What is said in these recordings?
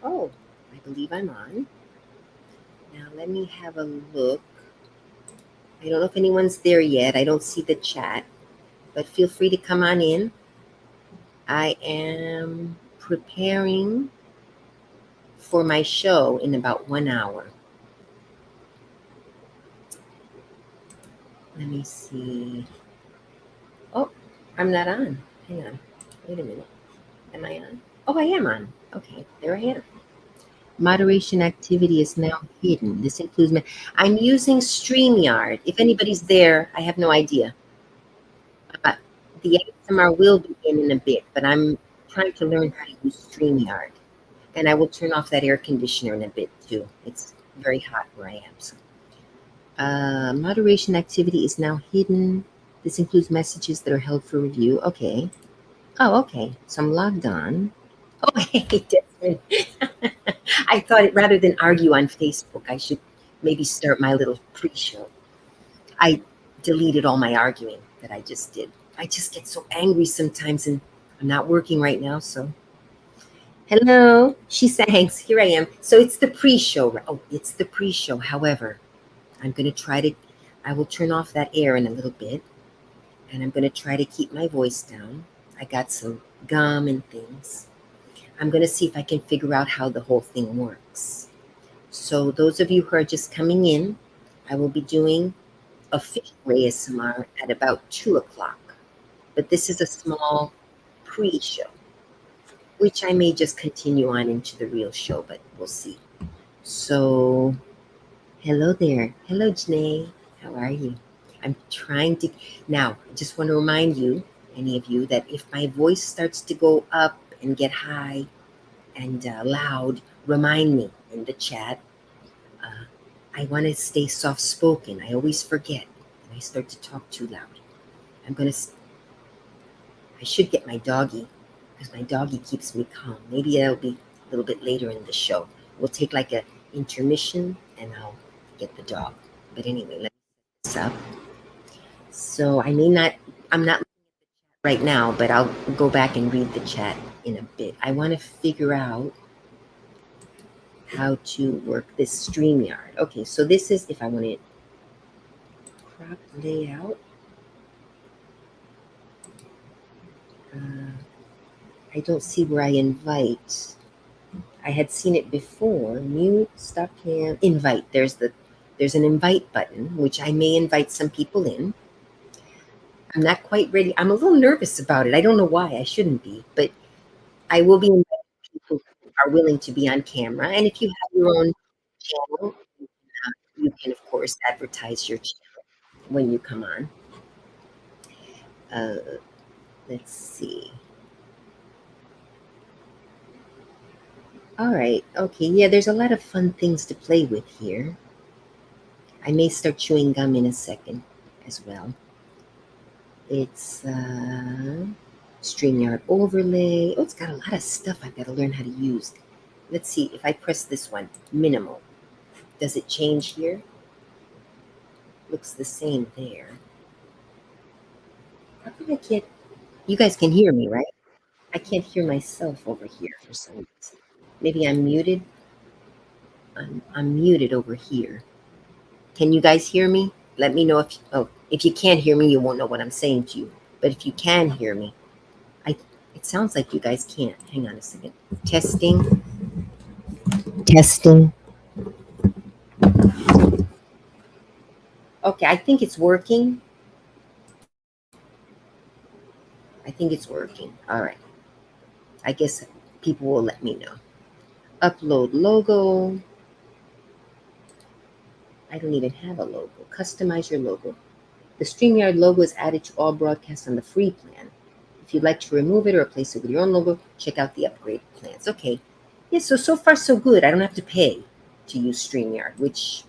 Oh, I believe I'm on. Now let me have a look. I don't know if anyone's there yet. I don't see the chat, but feel free to come on in. I am preparing for my show in about 1 hour. Let me see. Oh, I'm not on. Hang on. Wait a minute. Am I on? Oh, I am on. Okay, there I am. Moderation activity is now hidden. This includes. I'm using StreamYard. If anybody's there, I have no idea. The ASMR will begin in a bit, but I'm trying to learn how to use StreamYard. And I will turn off that air conditioner in a bit too. It's very hot where I am. So. Moderation activity is now hidden. This includes messages that are held for review. Okay. Oh, okay. So I'm logged on. Oh, hey, Desmond. I thought rather than argue on Facebook, I should maybe start my little pre-show. I deleted all my arguing that I just did. I just get so angry sometimes, and I'm not working right now, so. Hello, she thanks. Here I am. So it's the pre-show. Oh, it's the pre-show. However, I'm going to try to, I will turn off that air in a little bit, and I'm going to try to keep my voice down. I got some gum and things. I'm going to see if I can figure out how the whole thing works. So those of you who are just coming in, I will be doing official ASMR at about 2 o'clock. But this is a small pre-show, which I may just continue on into the real show, but we'll see. So, hello there. Hello, Janae. How are you? I'm trying to, now, I just want to remind you, any of you, that if my voice starts to go up and get high and loud, remind me in the chat. I want to stay soft-spoken. I always forget, and I start to talk too loud. I should get my doggy, because my doggy keeps me calm. Maybe that'll be a little bit later in the show. We'll take like a intermission, and I'll get the dog. But anyway, let's set this up. So I'm not right now, but I'll go back and read the chat in a bit. I want to figure out how to work this StreamYard. Okay, so this is, if I want to crop layout. I don't see where I invite. I had seen it before. Mute, stop cam, invite. There's an invite button, which I may invite some people in. I'm not quite ready. I'm a little nervous about it. I don't know why. I shouldn't be, but I will be inviting people who are willing to be on camera. And if you have your own channel, you can, of course, advertise your channel when you come on. Let's see. All right. Okay. Yeah, there's a lot of fun things to play with here. I may start chewing gum in a second as well. It's StreamYard overlay. Oh, it's got a lot of stuff I've got to learn how to use. Let's see if I press this one, minimal. Does it change here? Looks the same there. How come I can't? You guys can hear me, right? I can't hear myself over here for some reason. Maybe I'm muted. I'm muted over here. Can you guys hear me? Let me know if you can't hear me, you won't know what I'm saying to you. But if you can hear me, it sounds like you guys can't. Hang on a second. Testing. Testing. Okay, I think it's working. All right. I guess people will let me know. Upload logo. I don't even have a logo. Customize your logo. The StreamYard logo is added to all broadcasts on the free plan. If you'd like to remove it or replace it with your own logo, check out the upgrade plans. Okay. Yeah, so far so good. I don't have to pay to use StreamYard, which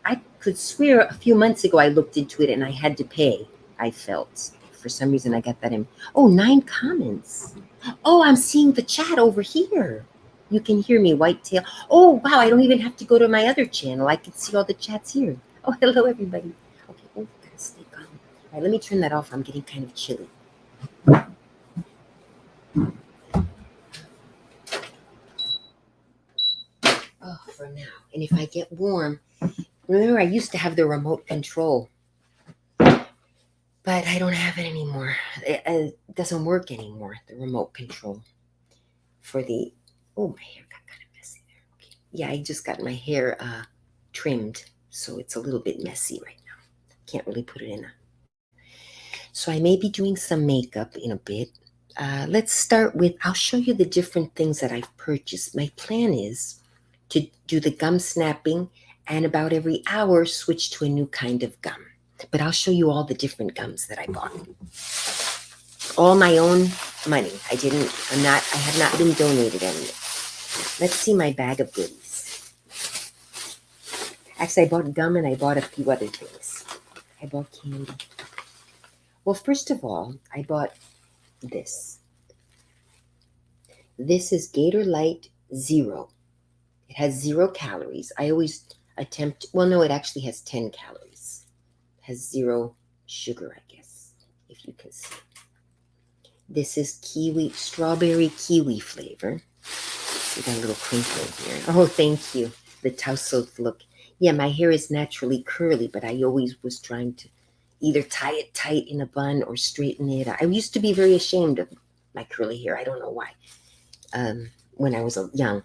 I could swear a few months ago I looked into it and I had to pay, I felt. For some reason I got that in. Oh, 9 comments. Oh, I'm seeing the chat over here. You can hear me, Whitetail. Oh, wow, I don't even have to go to my other channel. I can see all the chats here. Oh, hello, everybody. Okay, oh, gotta stay calm. All right, let me turn that off. I'm getting kind of chilly. get warm. Remember, I used to have the remote control, but I don't have it anymore. It doesn't work anymore, the remote control for the. Oh, my hair got kind of messy there. Okay. Yeah, I just got my hair trimmed, so it's a little bit messy right now. Can't really put it in a. So I may be doing some makeup in a bit. Let's start with, I'll show you the different things that I've purchased. My plan is to do the gum snapping and about every hour switch to a new kind of gum. But I'll show you all the different gums that I bought. All my own money. I have not been donated any. Let's see my bag of goodies. Actually, I bought gum and I bought a few other things. I bought candy. Well, first of all, I bought this. This is Gator Light Zero. It has 0 calories. I always attempt, well, no, it actually has 10 calories. It has 0 sugar, I guess, if you can see. This is strawberry kiwi flavor. We got a little crinkle here. Oh, thank you. The tousled look. Yeah, my hair is naturally curly, but I always was trying to either tie it tight in a bun or straighten it. I used to be very ashamed of my curly hair. I don't know why. When I was young.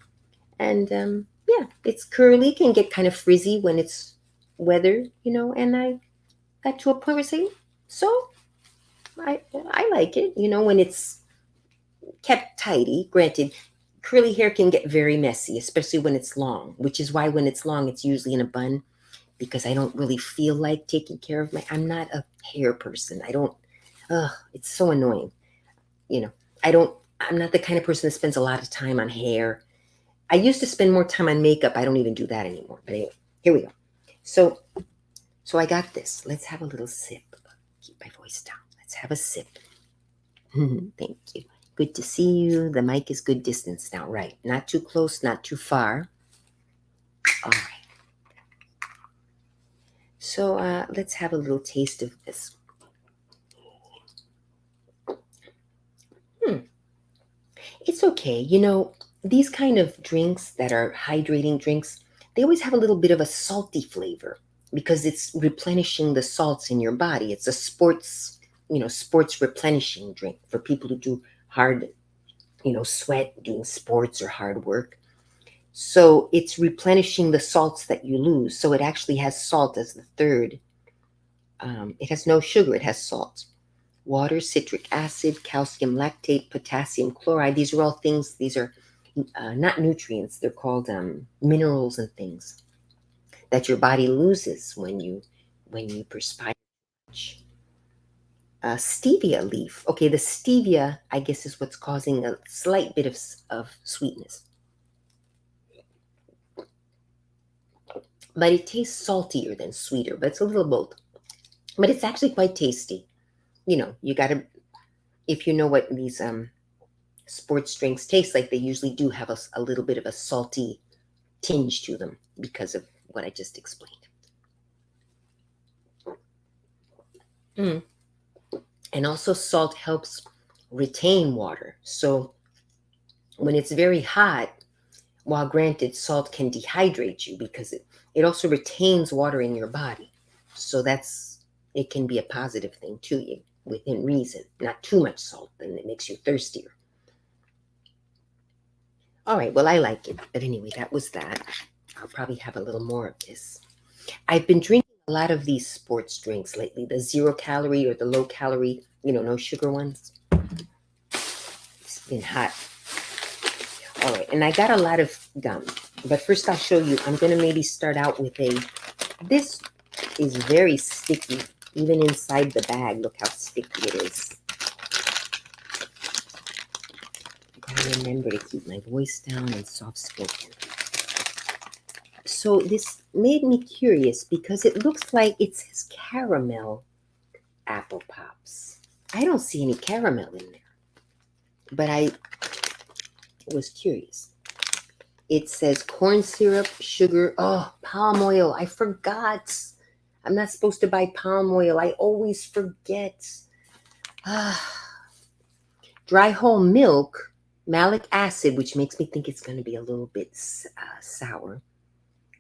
And yeah, it's curly, can get kind of frizzy when it's weather, and I got to a point where saying, so I like it, when it's kept tidy. Granted, curly hair can get very messy, especially when it's long, which is why when it's long, it's usually in a bun, because I don't really feel like taking care of I'm not a hair person. It's so annoying. I'm not the kind of person that spends a lot of time on hair. I used to spend more time on makeup. I don't even do that anymore. But anyway, here we go. So I got this. Let's have a little sip. Keep my voice down. Let's have a sip. Thank you. Good to see you. The mic is good distance now. Right. Not too close, not too far. All right. So let's have a little taste of this. It's okay. These kind of drinks that are hydrating drinks, they always have a little bit of a salty flavor because it's replenishing the salts in your body. It's a sports replenishing drink for people who do hard, sweat doing sports or hard work. So it's replenishing the salts that you lose. So it actually has salt as the third. It has no sugar, it has salt. Water, citric acid, calcium lactate, potassium chloride. These are all things, these are not nutrients. They're called minerals and things that your body loses when you perspire. Stevia leaf. Okay, the stevia, I guess, is what's causing a slight bit of sweetness. But it tastes saltier than sweeter, but it's a little both. But it's actually quite tasty. You got to, if you know what these sports drinks taste like, they usually do have a little bit of a salty tinge to them because of what I just explained. And also salt helps retain water. So when it's very hot, while granted salt can dehydrate you because it also retains water in your body. So it can be a positive thing to you within reason. Not too much salt, then it makes you thirstier. All right, well, I like it. But anyway, that was that. I'll probably have a little more of this. I've been drinking a lot of these sports drinks lately, the 0 calorie or the low calorie, no sugar ones. It's been hot. All right, and I got a lot of gum. But first I'll show you, I'm going to maybe start out with this is very sticky, even inside the bag. Look how sticky it is. I gotta remember to keep my voice down and soft spoken. So this made me curious because it looks like it says caramel apple pops. I don't see any caramel in there, but I was curious. It says corn syrup, sugar, palm oil. I forgot. I'm not supposed to buy palm oil. I always forget. Dry whole milk, malic acid, which makes me think it's going to be a little bit sour.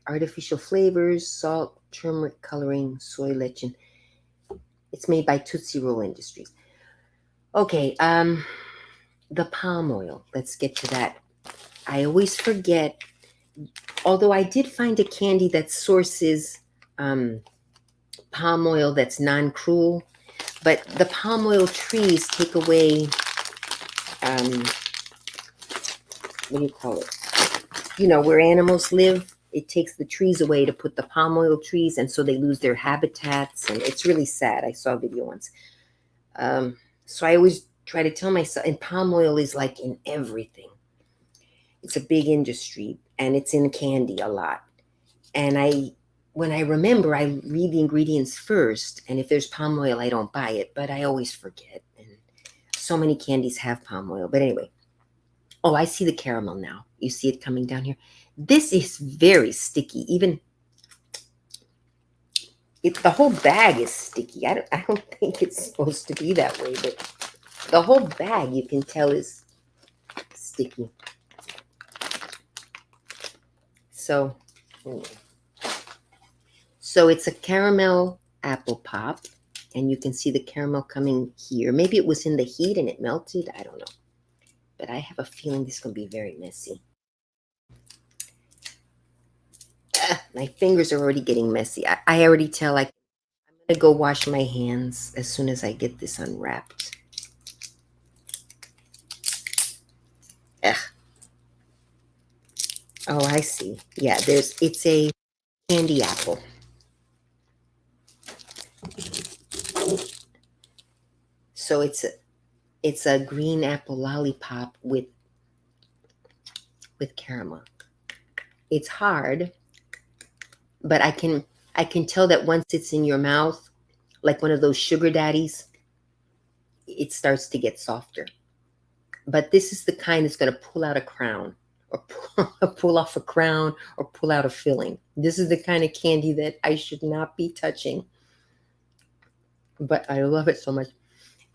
Artificial flavors, salt, turmeric coloring, soy lecithin. It's made by Tootsie Roll Industries. Okay, the palm oil. Let's get to that. I always forget, although I did find a candy that sources palm oil that's non-cruel, but the palm oil trees take away, what do you call it? You know, where animals live, it takes the trees away to put the palm oil trees, and so they lose their habitats, and it's really sad. I saw a video once. So I always try to tell myself, and palm oil is like in everything. It's a big industry, and it's in candy a lot. And when I remember, I read the ingredients first, and if there's palm oil, I don't buy it, but I always forget. And so many candies have palm oil. But anyway, oh, I see the caramel now. You see it coming down here. This is very sticky. Even the whole bag is sticky. I don't think it's supposed to be that way, but the whole bag, you can tell, is sticky. So it's a caramel apple pop, and you can see the caramel coming here. Maybe it was in the heat and it melted. I don't know. But I have a feeling this is going to be very messy. My fingers are already getting messy. I already tell I'm going to go wash my hands as soon as I get this unwrapped. Ugh. Oh, I see. Yeah, it's a candy apple. So it's a green apple lollipop with caramel. It's hard, but I can tell that once it's in your mouth, like one of those sugar daddies, it starts to get softer. But this is the kind that's going to pull out a crown, or pull off a crown, or pull out a filling. This is the kind of candy that I should not be touching. But I love it so much.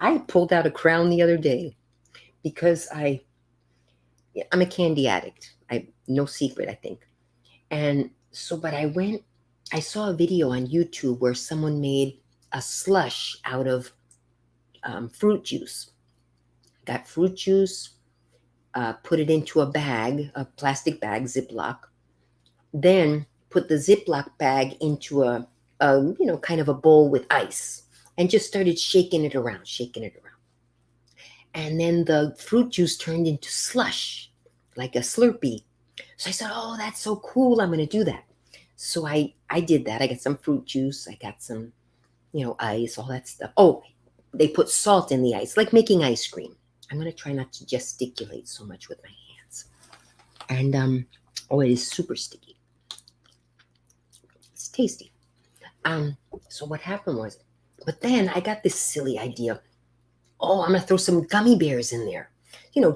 I pulled out a crown the other day because I'm a candy addict. No secret, I think. And so, but I saw a video on YouTube where someone made a slush out of fruit juice. Got fruit juice, put it into a bag, a plastic bag, Ziploc. Then put the Ziploc bag into a kind of a bowl with ice, and just started shaking it around. And then the fruit juice turned into slush, like a Slurpee. So I said, oh, that's so cool. I'm going to do that. So I did that. I got some fruit juice. I got some, ice, all that stuff. Oh, they put salt in the ice, like making ice cream. I'm going to try not to gesticulate so much with my hands. And, it is super sticky. It's tasty. So what happened was, but then I got this silly idea. Oh, I'm going to throw some gummy bears in there.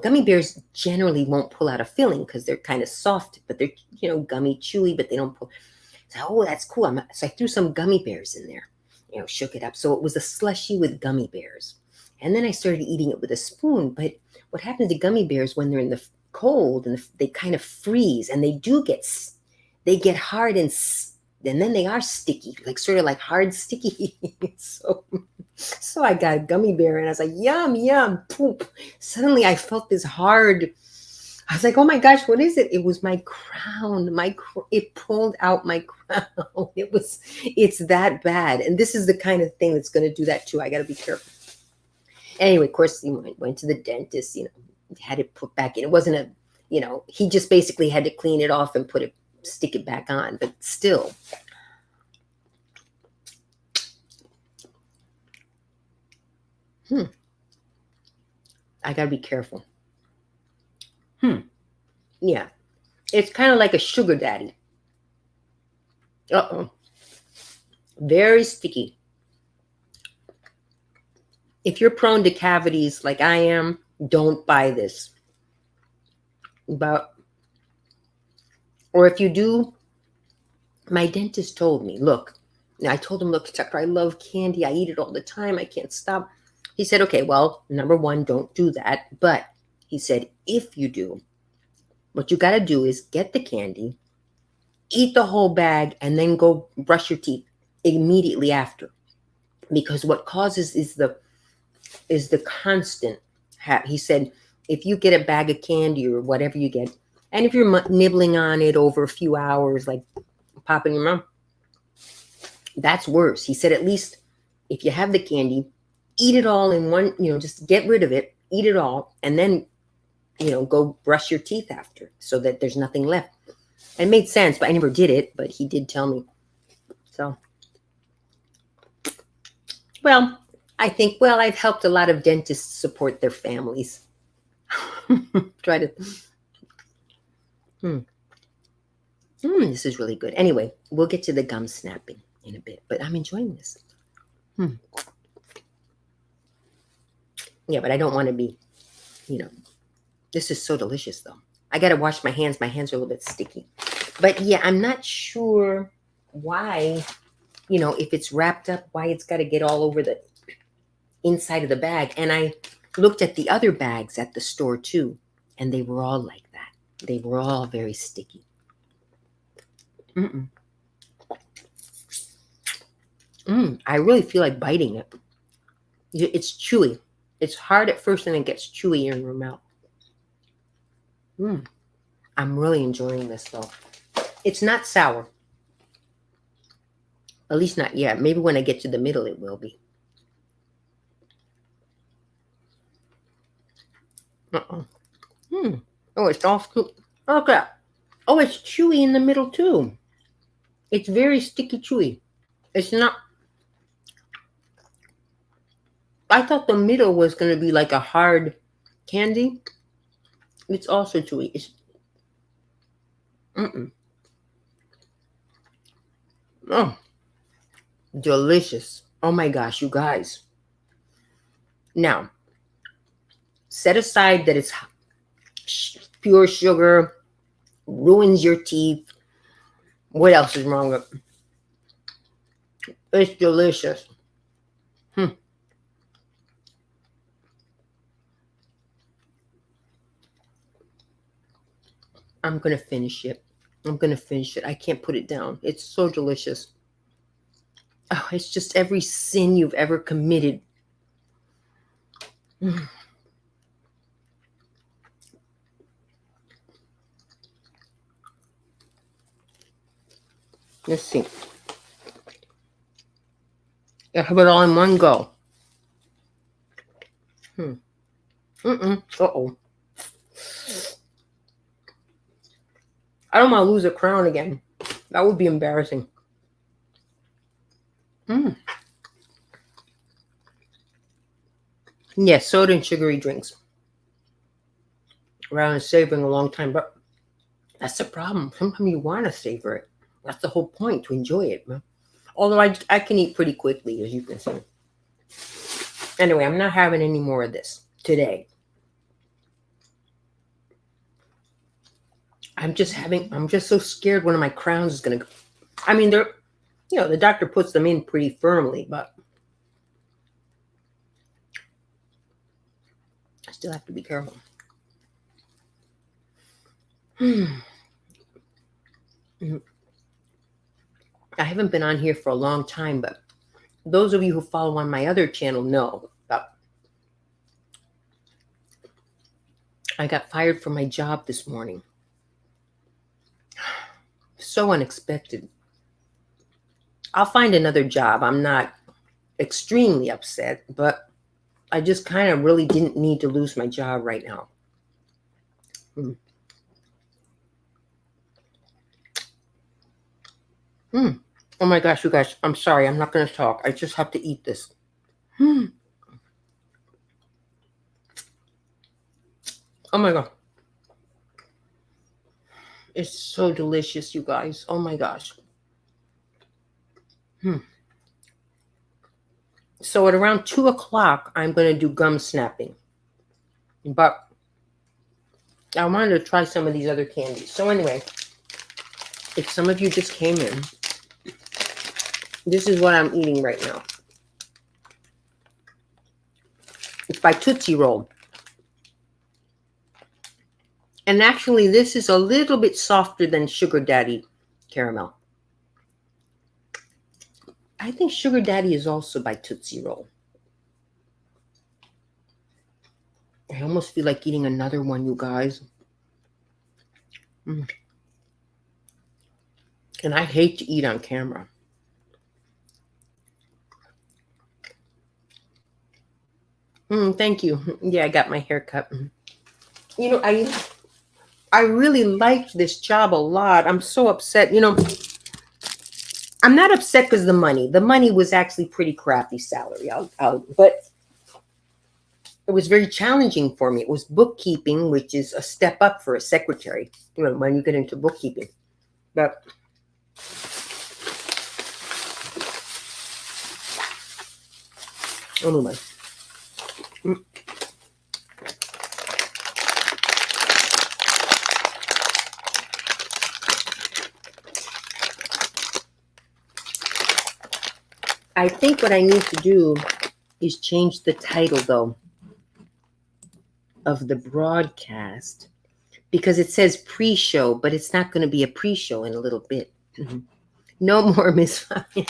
Gummy bears generally won't pull out a filling because they're kind of soft, but they're, gummy, chewy, but they don't pull. So, oh, that's cool. So I threw some gummy bears in there, shook it up. So it was a slushy with gummy bears. And then I started eating it with a spoon. But what happens to gummy bears when they're in the cold and they kind of freeze, and they get hard, and then they are sticky, like sort of like hard sticky. So I got a gummy bear, and I was like, yum, yum, poop. Suddenly I felt this hard. I was like, oh my gosh, what is it? It was my crown. It pulled out my crown. It's that bad. And this is the kind of thing that's going to do that too. I got to be careful. Anyway, of course, went to the dentist, had it put back in. It wasn't he just basically had to clean it off and stick it back on, but still. I gotta be careful. Yeah. It's kind of like a sugar daddy. Uh-oh. Very sticky. If you're prone to cavities like I am, don't buy this. Or if you do, my dentist told me, look, I told him, look, Tucker, I love candy. I eat it all the time. I can't stop. He said, okay, well, number one, don't do that. But he said, if you do, what you got to do is get the candy, eat the whole bag and then go brush your teeth immediately after, because what causes is the constant he said, if you get a bag of candy or whatever you get, and if you're nibbling on it over a few hours, like popping your mouth, that's worse. He said, at least if you have the candy, eat it all in one, just get rid of it, eat it all, and then, go brush your teeth after so that there's nothing left. It made sense, but I never did it, but he did tell me. So, well, I think, I've helped a lot of dentists support their families. Try to. This is really good. Anyway, we'll get to the gum snapping in a bit, but I'm enjoying this. Yeah, but I don't want to be, this is so delicious though. I got to wash my hands. My hands are a little bit sticky. But yeah, I'm not sure why, if it's wrapped up, why it's got to get all over the inside of the bag. And I looked at the other bags at the store too, and they were all like that. They were all very sticky. I really feel like biting it. It's chewy. It's hard at first and it gets chewy in your mouth. I'm really enjoying this though. It's not sour. At least not yet. Maybe when I get to the middle it will be. Oh, it's all okay. Oh, it's chewy in the middle too. It's very sticky chewy. It's not. I thought the middle was going to be like a hard candy. It's also chewy. It's oh, delicious. Oh my gosh, you guys. Now, set aside that it's pure sugar, ruins your teeth. What else is wrong with it? It's delicious. I'm going to finish it. I can't put it down. It's so delicious. Oh, it's just every sin you've ever committed. Let's see. I have it all in one go. Uh-oh. I don't want to lose a crown again. That would be embarrassing. Yes, soda and sugary drinks. Rather than savoring a long time, but that's the problem. Sometimes you want to savor it. That's the whole point, to enjoy it. Although I can eat pretty quickly, as you can see. Anyway, I'm not having any more of this today. I'm just so scared one of my crowns is going to go. I mean, they're, the doctor puts them in pretty firmly, but I still have to be careful. I haven't been on here for a long time, but those of you who follow on my other channel know that I got fired from my job this morning. So unexpected. I'll find another job. I'm not extremely upset, but I just kind of really didn't need to lose my job right now. Oh my gosh, you guys, I'm sorry. I'm not going to talk. I just have to eat this. Oh my God. It's so delicious, you guys. Oh my gosh. So at around 2 o'clock, I'm going to do gum snapping. But I wanted to try some of these other candies. So anyway, if some of you just came in, this is what I'm eating right now. It's by Tootsie Roll. And actually, this is a little bit softer than Sugar Daddy caramel. I think Sugar Daddy is also by Tootsie Roll. I almost feel like eating another one, you guys. Mm. And I hate to eat on camera. Thank you. Yeah, I got my hair cut. You know, I really liked this job a lot. I'm so upset. You know, I'm not upset because the money. The money was actually pretty crappy salary. But it was very challenging for me. It was bookkeeping, which is a step up for a secretary, you know, when you get into bookkeeping. But anyway. I think what I need to do is change the title, though, of the broadcast, because it says pre-show, but it's not going to be a pre-show in a little bit. No more Miss Fabian.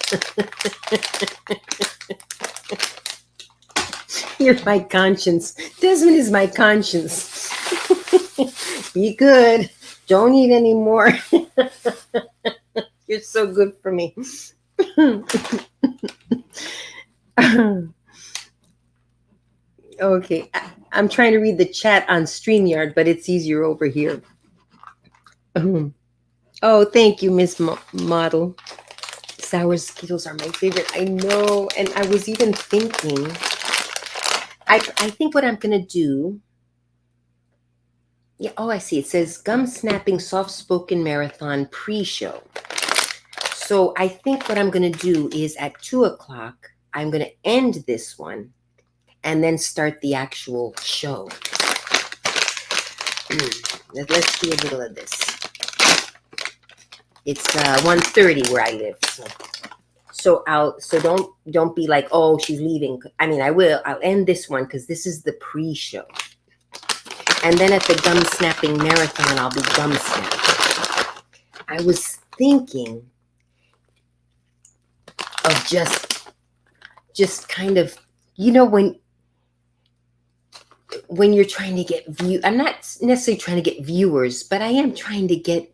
You're my conscience. Desmond is my conscience. Be good. Don't eat anymore. You're so good for me. Okay, I'm trying to read the chat on StreamYard, but it's easier over here. Oh, thank you, Miss Model. Sour Skittles are my favorite. I know, and I was even thinking, I think what I'm going to do, yeah, oh, I see. It says Gum Snapping Soft Spoken Marathon Pre-Show. So I think what I'm going to do is at 2 o'clock, I'm going to end this one and then start the actual show. Let's do a little of this. It's 1:30 where I live, so don't be like, oh, she's leaving. I mean, I'll end this one because this is the pre-show, and then at the Gum Snapping Marathon I'll be gum snapping. I was thinking of just kind of, you know, when you're trying to get I'm not necessarily trying to get viewers, but I am trying to get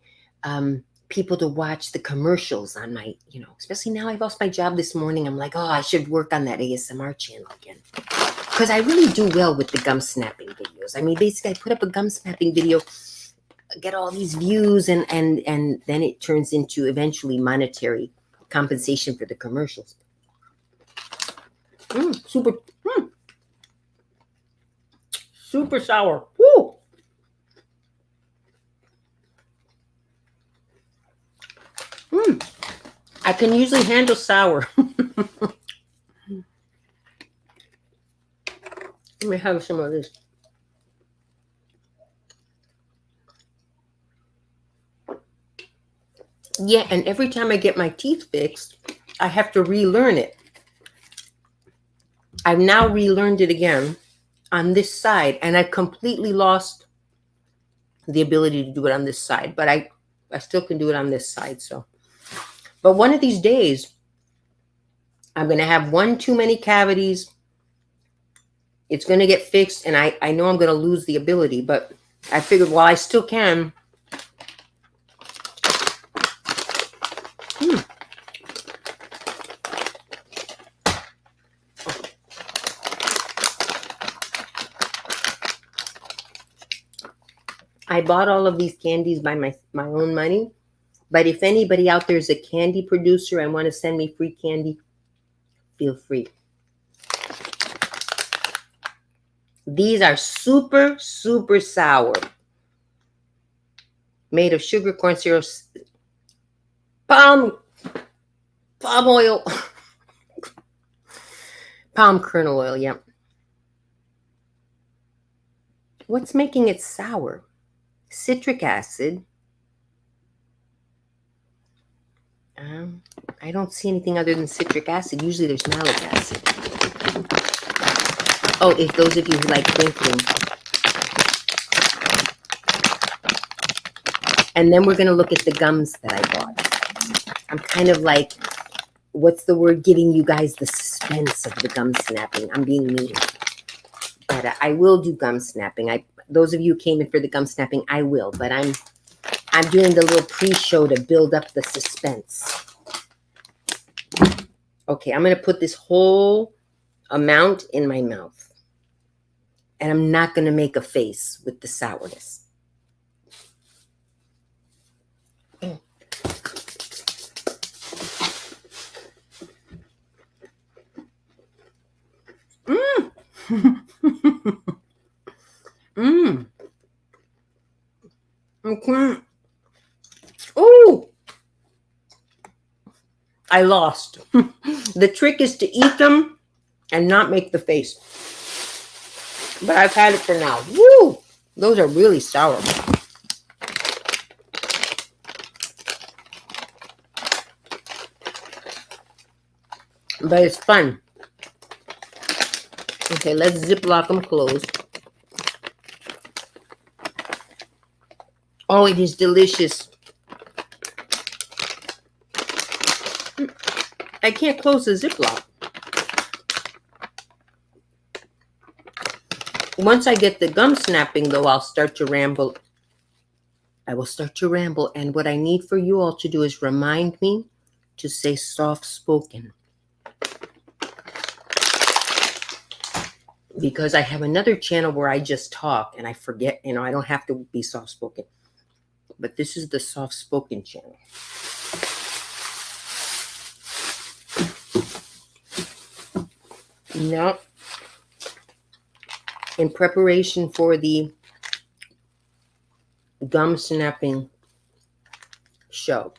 people to watch the commercials on my, you know, especially now I lost my job this morning. I'm like, oh, I should work on that ASMR channel again. Because I really do well with the gum snapping videos. I mean, basically I put up a gum snapping video, get all these views, and then it turns into eventually monetary compensation for the commercials. Super sour. Woo! I can usually handle sour. Let me have some of this. Yeah, and every time I get my teeth fixed, I have to relearn it. I've now relearned it again on this side, and I've completely lost the ability to do it on this side, but I still can do it on this side. So, but one of these days, I'm going to have one too many cavities. It's going to get fixed, and I know I'm going to lose the ability, but I figured while I still can. I bought all of these candies by my own money, but if anybody out there is a candy producer and want to send me free candy, feel free. These are super, super sour. Made of sugar, corn syrup, palm oil, palm kernel oil, yep. What's making it sour? Citric acid. I don't see anything other than citric acid. Usually there's malic acid. Oh, if those of you who like twinkling. And then we're going to look at the gums that I bought. I'm kind of like, what's the word? Giving you guys the suspense of the gum snapping. I'm being mean. But I will do gum snapping. Those of you who came in for the gum snapping, I will. But I'm doing the little pre-show to build up the suspense. Okay, I'm going to put this whole amount in my mouth. And I'm not going to make a face with the sourness. Mmm. Mmm. Okay. Oh, I lost. The trick is to eat them and not make the face. But I've had it for now. Woo! Those are really sour. But it's fun. Okay, let's Ziploc them closed. Oh, it is delicious. I can't close the Ziploc. Once I get the gum snapping, though, I'll start to ramble. I will start to ramble. And what I need for you all to do is remind me to say soft-spoken. Because I have another channel where I just talk and I forget, I don't have to be soft-spoken. But this is the soft-spoken channel. Now, in preparation for the gum snapping show,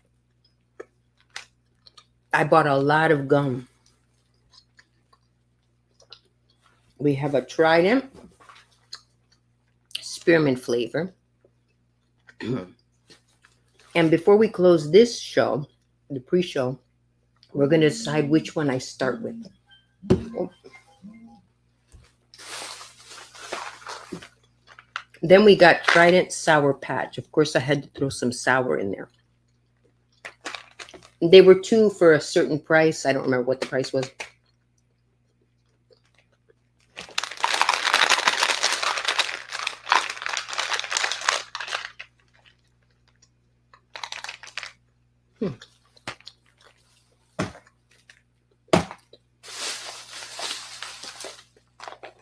I bought a lot of gum. We have a Trident spearmint flavor. And before we close this show, the pre-show, we're going to decide which one I start with. Then we got Trident Sour Patch. Of course, I had to throw some sour in there. They were $2 for a certain price. I don't remember what the price was.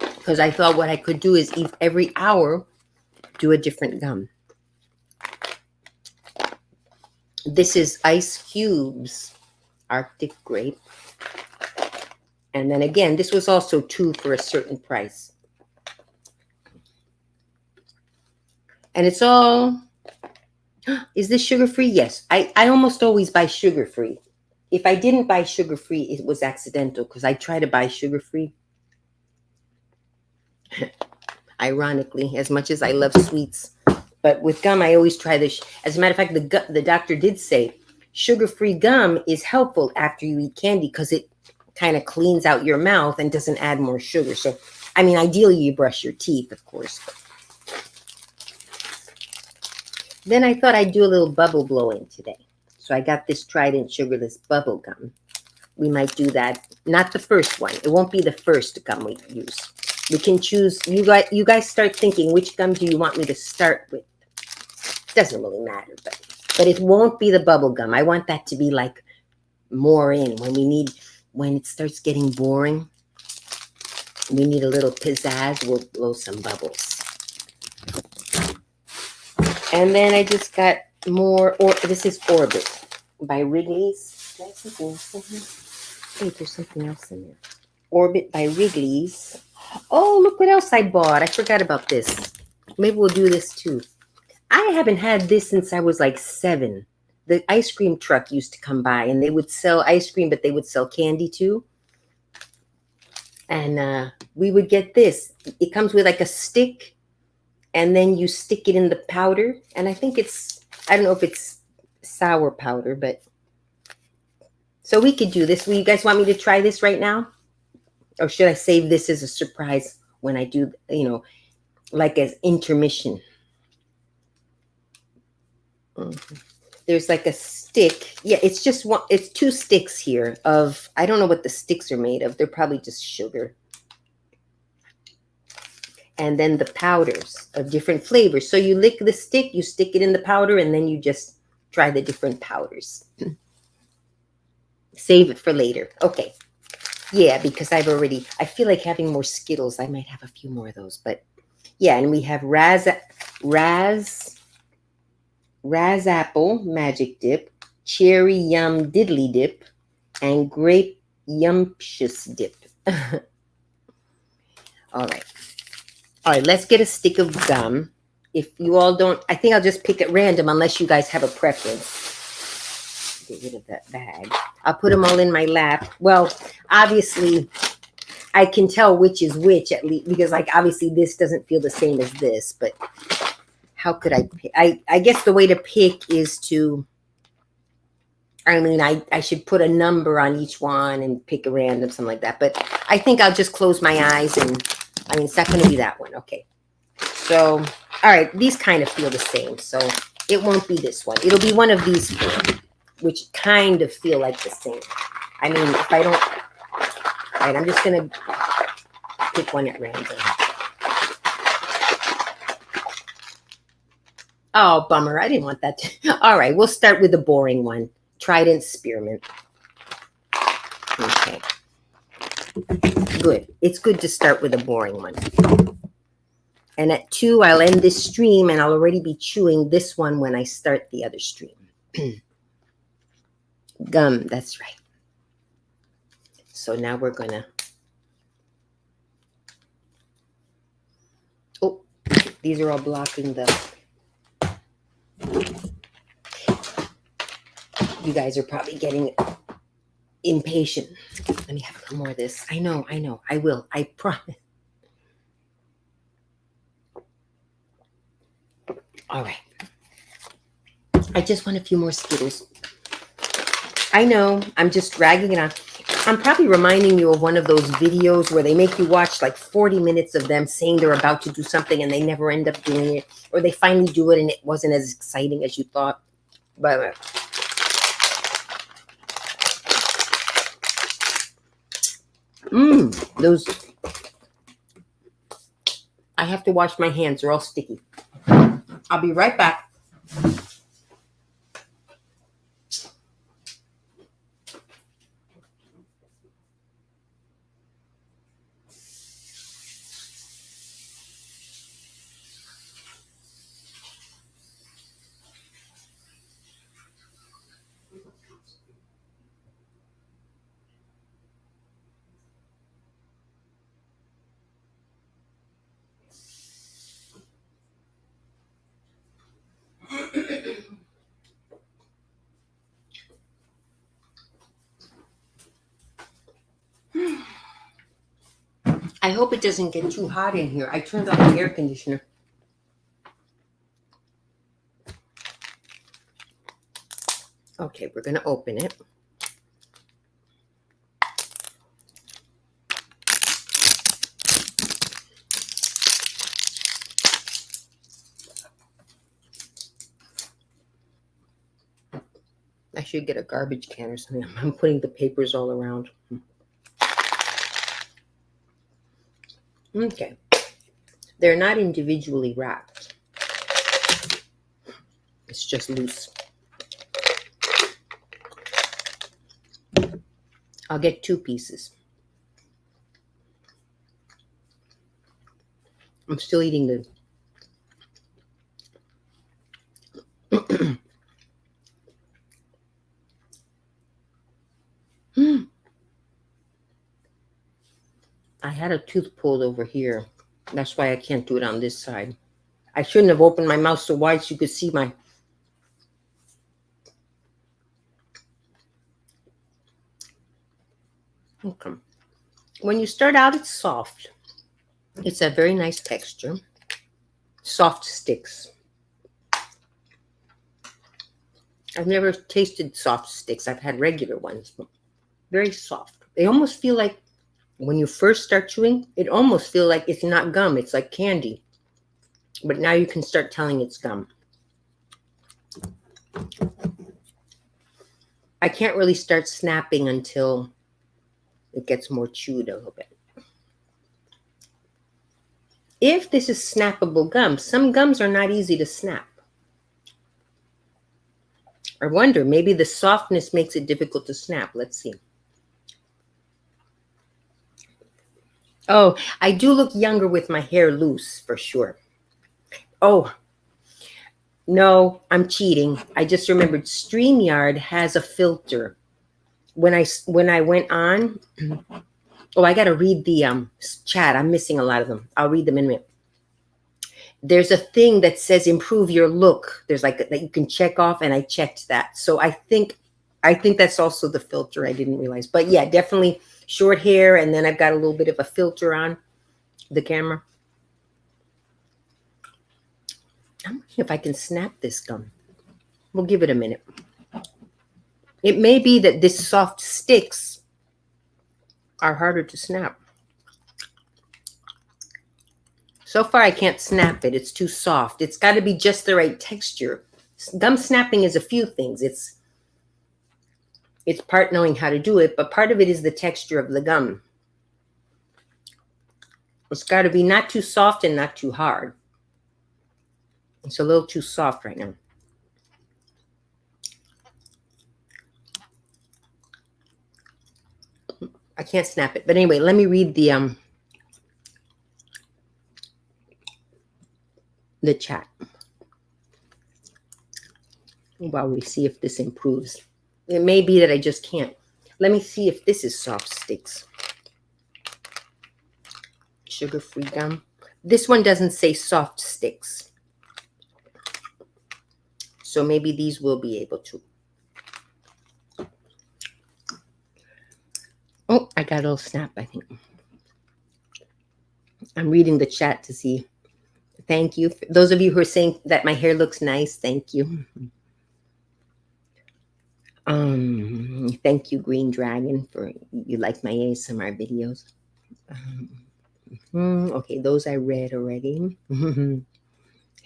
Because I thought what I could do is eat every hour, do a different gum. This is Ice Cube's Arctic Grape. And then again, this was also $2 for a certain price. And it's all, is this sugar-free? Yes. I almost always buy sugar-free. If I didn't buy sugar-free, it was accidental because I try to buy sugar-free. Ironically, as much as I love sweets. But with gum, I always try this. As a matter of fact, the doctor did say sugar-free gum is helpful after you eat candy because it kind of cleans out your mouth and doesn't add more sugar. So, I mean, ideally, you brush your teeth, of course. Then I thought I'd do a little bubble blowing today. So I got this Trident sugarless bubble gum. We might do that. Not the first one. It won't be the first gum we use. We can choose. You guys start thinking, which gum do you want me to start with? Doesn't really matter, but it won't be the bubble gum. I want that to be like more in when it starts getting boring. We need a little pizzazz. We'll blow some bubbles. And then I just got more. This is Orbit by Wrigley's. Wait, there's something else in there. Orbit by Wrigley's. Oh, look what else I bought. I forgot about this. Maybe we'll do this too. I haven't had this since I was like 7. The ice cream truck used to come by and they would sell ice cream, but they would sell candy too. And we would get this. It comes with like a stick and then you stick it in the powder. And I think I don't know if it's sour powder, but. So we could do this. You guys want me to try this right now? Or should I save this as a surprise when I do, like as intermission? there's like a stick. Yeah, it's just one. It's two sticks here of, I don't know what the sticks are made of. They're probably just sugar. And then the powders of different flavors. So you lick the stick, you stick it in the powder, and then you just try the different powders. Save it for later. Okay. Yeah, because I feel like having more Skittles. I might have a few more of those. But yeah, and we have Raz Apple Magic Dip, Cherry Yum Diddly Dip, and Grape Yumptious Dip. All right. All right, let's get a stick of gum. If you all don't, I think I'll just pick at random unless you guys have a preference. Get rid of that bag. I'll put them all in my lap. Well, obviously, I can tell which is which at least because, like, obviously this doesn't feel the same as this. But how could I pick? I guess the way to pick is to, I mean, I should put a number on each one and pick a random, something like that. But I think I'll just close my eyes and, I mean, it's not going to be that one. Okay. So, all right. These kind of feel the same. So it won't be this one. It'll be one of these four, which kind of feel like the same. I mean, if I don't, all right, I'm just going to pick one at random. Oh, bummer. I didn't want that to. All right. We'll start with the boring one. Trident Spearmint. Okay. Good. It's good to start with a boring one. And at 2, I'll end this stream and I'll already be chewing this one when I start the other stream. Gum, that's right. So now we're going to... Oh, these are all blocking the... You guys are probably getting impatient. Let me have a little more of this. I know. I will. I promise. All right. I just want a few more Skittles. I know. I'm just dragging it on. I'm probably reminding you of one of those videos where they make you watch like 40 minutes of them saying they're about to do something and they never end up doing it. Or they finally do it and it wasn't as exciting as you thought. But those, I have to wash my hands. They're all sticky. I'll be right back. I hope it doesn't get too hot in here. I turned on the air conditioner. Okay, we're going to open it. I should get a garbage can or something. I'm putting the papers all around. Okay. They're not individually wrapped. It's just loose. I'll get 2 pieces. I'm still eating the... I had a tooth pulled over here. That's why I can't do it on this side. I shouldn't have opened my mouth so wide so you could see my... Okay. When you start out, it's soft. It's a very nice texture. Soft sticks. I've never tasted soft sticks. I've had regular ones, but very soft. They almost feel like when you first start chewing, it almost feels like it's not gum. It's like candy. But now you can start telling it's gum. I can't really start snapping until it gets more chewed a little bit. If this is snappable gum, some gums are not easy to snap. I wonder, maybe the softness makes it difficult to snap. Let's see. Oh, I do look younger with my hair loose, for sure. Oh, no, I'm cheating. I just remembered StreamYard has a filter. When I went on, oh, I got to read the chat. I'm missing a lot of them. I'll read them in a minute. There's a thing that says improve your look. There's like that you can check off, and I checked that. So I think that's also the filter. I didn't realize, but yeah, definitely short hair, and then I've got a little bit of a filter on the camera. I'm wondering if I can snap this gum. We'll give it a minute. It may be that this soft sticks are harder to snap. So far, I can't snap it. It's too soft. It's got to be just the right texture. Gum snapping is a few things. It's part knowing how to do it, but part of it is the texture of the gum. It's got to be not too soft and not too hard. It's a little too soft right now. I can't snap it. But anyway, let me read the chat while we see if this improves. It may be that I just can't. Let me see if this is soft sticks. Sugar-free gum. This one doesn't say soft sticks. So maybe these will be able to. Oh, I got a little snap, I think. I'm reading the chat to see. Thank you. Those of you who are saying that my hair looks nice, thank you. Thank you, Green Dragon, for you like my ASMR videos. Okay, those I read already.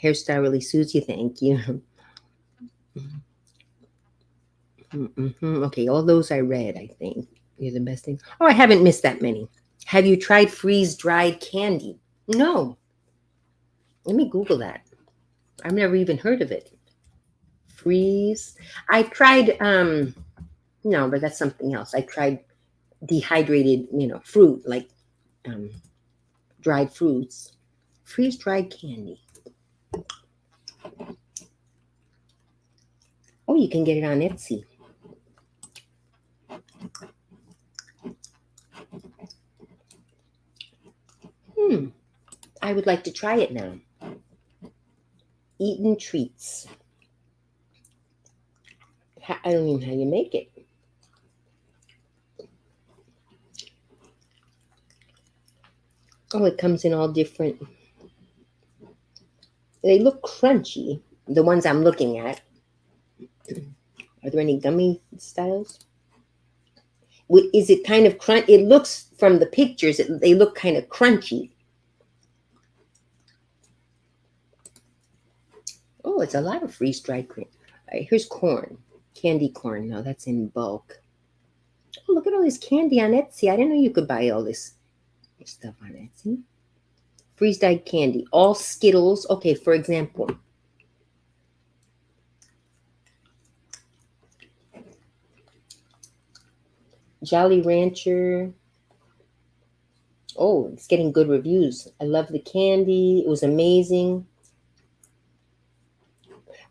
Hairstyle really suits you. Thank you. Okay, all those I read, I think. You're the best thing. Oh, I haven't missed that many. Have you tried freeze-dried candy? No. Let me Google that. I've never even heard of it. Freeze. I've tried, no, but that's something else. I tried dehydrated, fruit, like dried fruits. Freeze-dried candy. Oh, you can get it on Etsy. I would like to try it now. Eaten treats. I don't even know how you make it. Oh, it comes in all different. They look crunchy, the ones I'm looking at. Are there any gummy styles? Is it kind of crunch? It looks from the pictures, they look kind of crunchy. Oh, it's a lot of freeze-dried cream. All right, here's corn. Candy corn. No, that's in bulk. Oh, look at all this candy on Etsy. I didn't know you could buy all this stuff on Etsy. Freeze-dried candy. All Skittles. Okay, for example. Jolly Rancher. Oh, it's getting good reviews. I love the candy. It was amazing.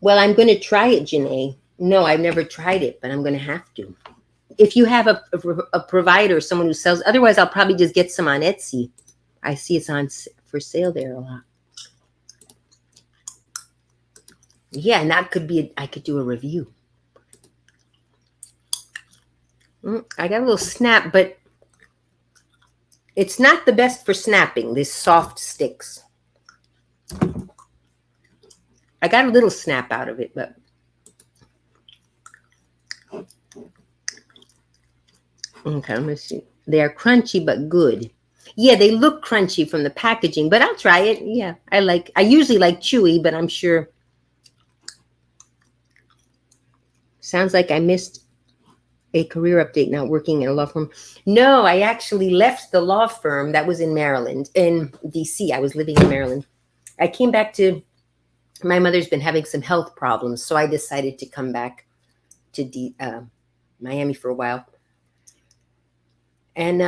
Well, I'm going to try it, Janae. No, I've never tried it, but I'm going to have to. If you have a provider, someone who sells, otherwise I'll probably just get some on Etsy. I see it's on for sale there a lot. Yeah, and that could be, I could do a review. I got a little snap, but it's not the best for snapping, this soft sticks. I got a little snap out of it, but. Okay, let me see. They are crunchy, but good. Yeah, they look crunchy from the packaging, but I'll try it. Yeah, I usually like chewy, but I'm sure. Sounds like I missed A career update, not working in a law firm. No, I actually left the law firm that was in Maryland, in DC. I was living in Maryland. I came back to, my mother's been having some health problems, so I decided to come back to Miami for a while. And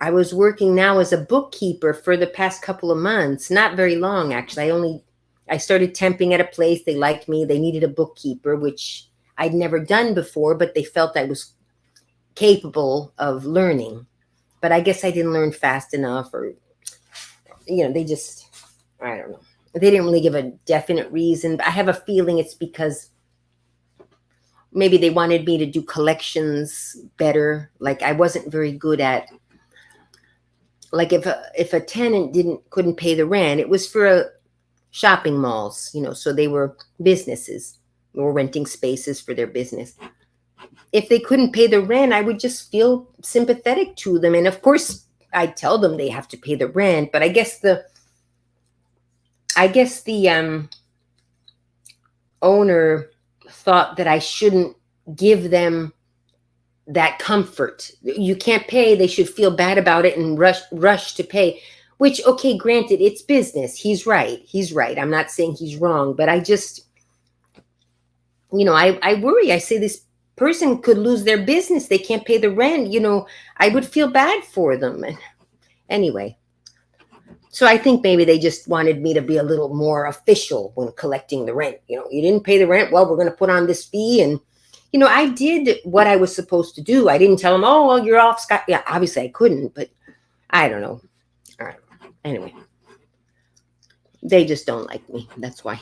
I was working now as a bookkeeper for the past couple of months. Not very long, actually. I started temping at a place. They liked me. They needed a bookkeeper, which I'd never done before, but they felt I was capable of learning. But I guess I didn't learn fast enough, or, they just, I don't know. They didn't really give a definite reason, but I have a feeling it's because maybe they wanted me to do collections better. Like I wasn't very good at, like if a tenant couldn't pay the rent, it was for shopping malls, so they were businesses, were renting spaces for their business. If they couldn't pay the rent, I would just feel sympathetic to them. And of course, I'd tell them they have to pay the rent, but I guess the owner thought that I shouldn't give them that comfort. You can't pay, they should feel bad about it and rush to pay. Which, okay, granted, it's business. He's right. I'm not saying he's wrong, but I just, I worry. I say this person could lose their business. They can't pay the rent. I would feel bad for them. Anyway, so I think maybe they just wanted me to be a little more official when collecting the rent. You didn't pay the rent. Well, we're going to put on this fee. And, I did what I was supposed to do. I didn't tell them, oh, well, you're off, Scott. Yeah, obviously I couldn't, but I don't know. All right. Anyway, they just don't like me. That's why.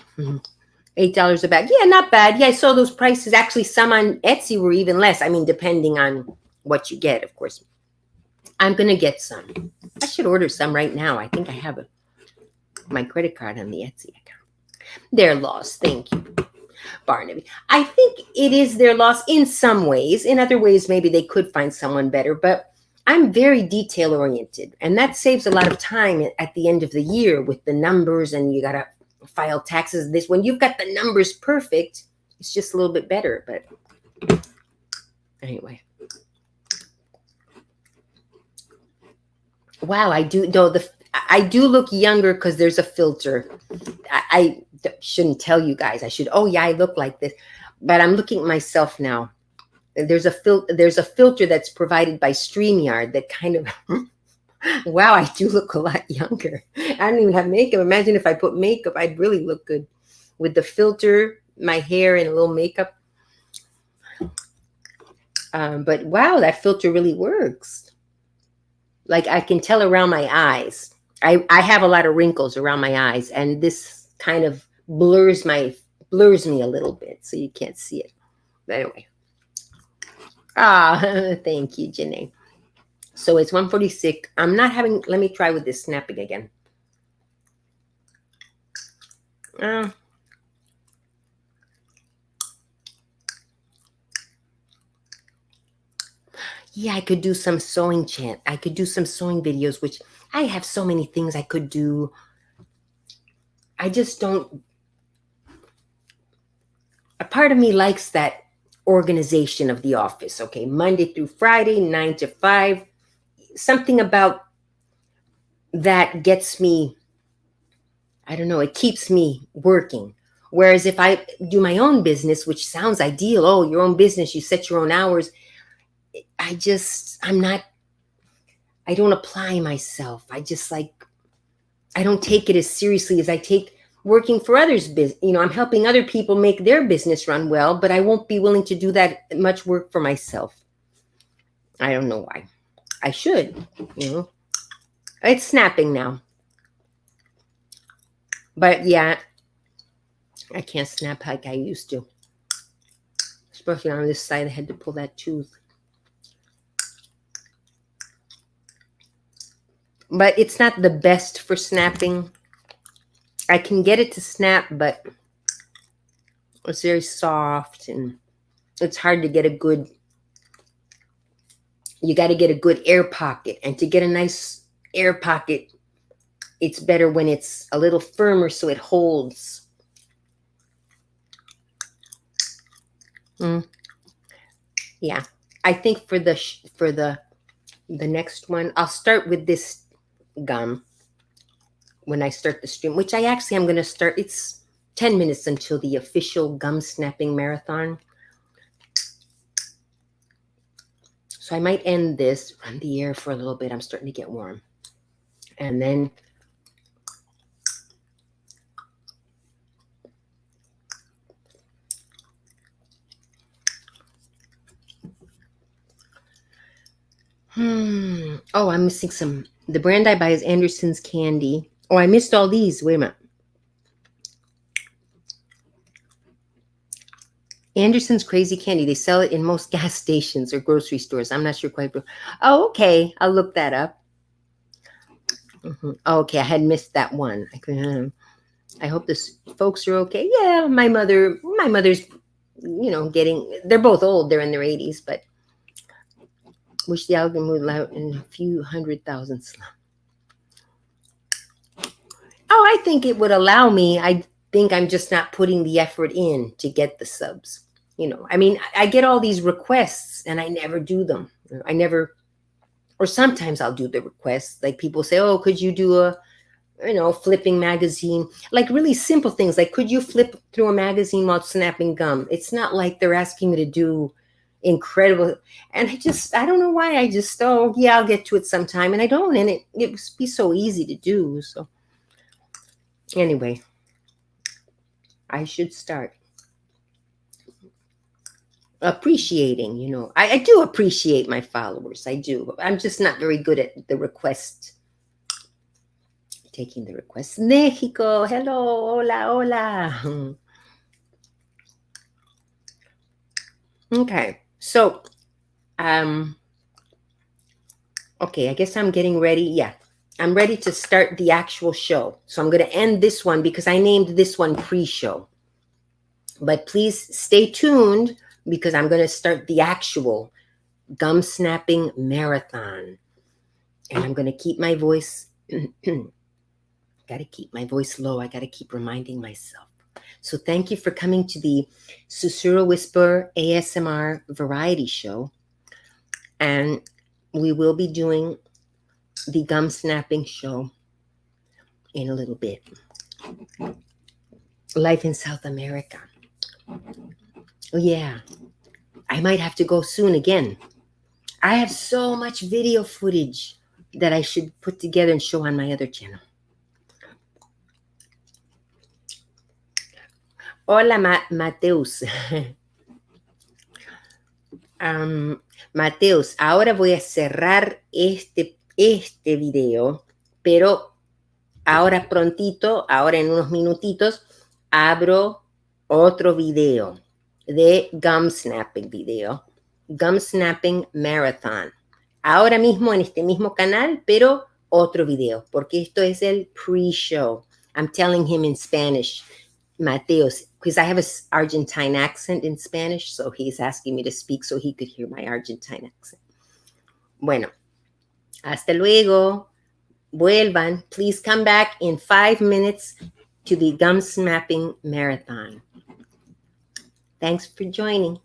$8 a bag. Yeah, not bad. Yeah, I saw those prices. Actually, some on Etsy were even less. I mean, depending on what you get, of course. I'm going to get some. I should order some right now. I think I have my credit card on the Etsy account. Their loss. Thank you, Barnaby. I think it is their loss in some ways. In other ways, maybe they could find someone better. But I'm very detail oriented, and that saves a lot of time at the end of the year with the numbers, and you got to file taxes. This, when you've got the numbers perfect, it's just a little bit better. But anyway. Wow, I do look younger because there's a filter. I shouldn't tell you guys. I should. Oh yeah, I look like this, but I'm looking at myself now. There's a filter that's provided by StreamYard that kind of. Wow, I do look a lot younger. I don't even have makeup. Imagine if I put makeup, I'd really look good with the filter, my hair, and a little makeup. But wow, that filter really works. Like I can tell around my eyes. I have a lot of wrinkles around my eyes, and this kind of blurs me a little bit, so you can't see it. But anyway. Thank you, Janae. So it's 1:46. I'm not having, let me try with this snapping again. Yeah, I could do some sewing chant. I could do some sewing videos, which I have so many things I could do. I just don't. A part of me likes that organization of the office. Okay, Monday through Friday, 9 to 5. Something about that gets me, I don't know, it keeps me working. Whereas if I do my own business, which sounds ideal, oh, your own business, you set your own hours. I don't apply myself. I don't take it as seriously as I take working for others. I'm helping other people make their business run well, but I won't be willing to do that much work for myself. I don't know why. I should, It's snapping now. But yeah, I can't snap like I used to. Especially on this side, I had to pull that tooth. But it's not the best for snapping. I can get it to snap, but it's very soft and it's hard to get you got to get a good air pocket. And to get a nice air pocket, it's better when it's a little firmer so it holds. Yeah, I think for the next one, I'll start with this gum when I start the stream, which I actually am going to start. It's 10 minutes until the official gum snapping marathon. So I might end this, run the air for a little bit. I'm starting to get warm. And then oh, I'm missing some. The brand I buy is Anderson's Candy. Oh, I missed all these. Wait a minute. Anderson's Crazy Candy. They sell it in most gas stations or grocery stores. I'm not sure quite. Oh, okay. I'll look that up. Oh, okay, I had missed that one. I hope this folks are okay. Yeah, my mother's, getting. They're both old. They're in their 80s, but wish the algorithm would allow in a few 100,000 slums. Oh, I think it would allow me. I think I'm just not putting the effort in to get the subs. I mean, I get all these requests and I never do them. I never, or sometimes I'll do the requests. Like people say, oh, could you do a, flipping magazine, like really simple things. Like, could you flip through a magazine while snapping gum? It's not like they're asking me to do incredible. And I don't know why. Oh, yeah, I'll get to it sometime. And I don't. And it would be so easy to do. So anyway, I should start appreciating, I do appreciate my followers. I do. I'm just not very good at the request. Taking the request. Mexico, hello, hola, hola. Okay, so, okay, I guess I'm getting ready. Yeah, I'm ready to start the actual show. So I'm going to end this one because I named this one pre-show. But please stay tuned because I'm going to start the actual gum snapping marathon. And I'm going to keep my voice, got to keep my voice low. I got to keep reminding myself. So thank you for coming to the Susurro Whisper ASMR variety show. And we will be doing the gum snapping show in a little bit. Life in South America. Oh, yeah. I might have to go soon again. I have so much video footage that I should put together and show on my other channel. Hola, Mateus. Mateus, ahora voy a cerrar este video, pero ahora prontito, ahora en unos minutitos, abro otro video de gum snapping video, gum snapping marathon. Ahora mismo en este mismo canal, pero otro video, porque esto es el pre-show. I'm telling him in Spanish, Mateos, because I have an Argentine accent in Spanish, so he's asking me to speak so he could hear my Argentine accent. Bueno, hasta luego. Vuelvan. Please come back in 5 minutes to the gum snapping marathon. Thanks for joining.